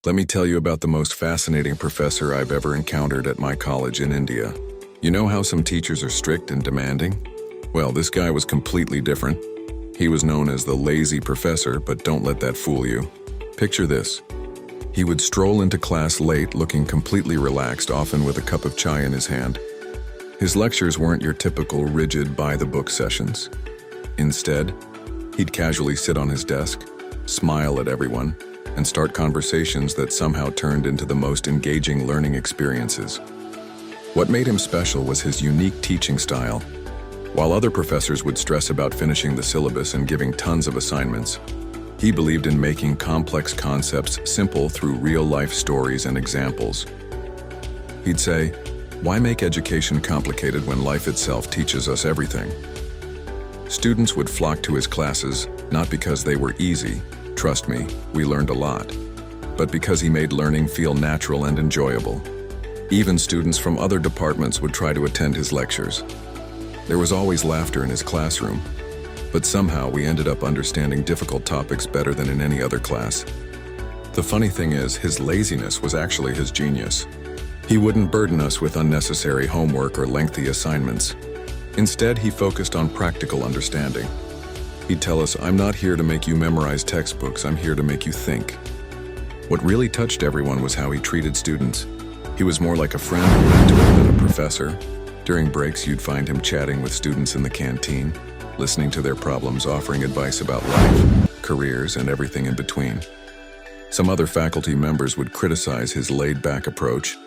Let me tell you about the most fascinating professor I've ever encountered at my college in India. You know how some teachers are strict and demanding? Well, this guy was completely different. He was known as the lazy professor, but don't let that fool you. Picture this. He would stroll into class late looking completely relaxed, often with a cup of chai in his hand. His lectures weren't your typical rigid by-the-book sessions. Instead, he'd casually sit on his desk, smile at everyone, and start conversations that somehow turned into the most engaging learning experiences. What made him special was his unique teaching style. While other professors would stress about finishing the syllabus and giving tons of assignments, he believed in making complex concepts simple through real-life stories and examples. He'd say, "Why make education complicated when life itself teaches us everything?" Students would flock to his classes, not because they were easy, trust me, we learned a lot, but because he made learning feel natural and enjoyable. Even students from other departments would try to attend his lectures. There was always laughter in his classroom, but somehow we ended up understanding difficult topics better than in any other class. The funny thing is, his laziness was actually his genius. He wouldn't burden us with unnecessary homework or lengthy assignments. Instead, he focused on practical understanding. He'd tell us, "I'm not here to make you memorize textbooks, I'm here to make you think." What really touched everyone was how he treated students. He was more like a friend or mentor than a professor. During breaks, you'd find him chatting with students in the canteen, listening to their problems, offering advice about life, careers, and everything in between. Some other faculty members would criticize his laid-back approach,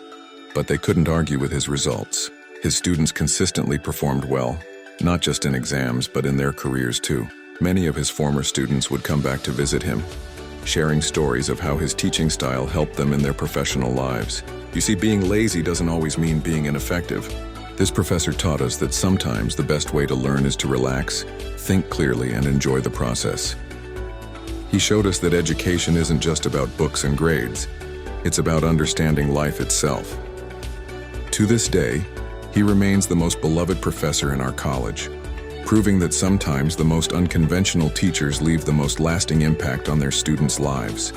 but they couldn't argue with his results. His students consistently performed well, not just in exams, but in their careers too. Many of his former students would come back to visit him, sharing stories of how his teaching style helped them in their professional lives. You see, being lazy doesn't always mean being ineffective. This professor taught us that sometimes the best way to learn is to relax, think clearly, and enjoy the process. He showed us that education isn't just about books and grades. It's about understanding life itself. To this day, he remains the most beloved professor in our college, proving that sometimes the most unconventional teachers leave the most lasting impact on their students' lives.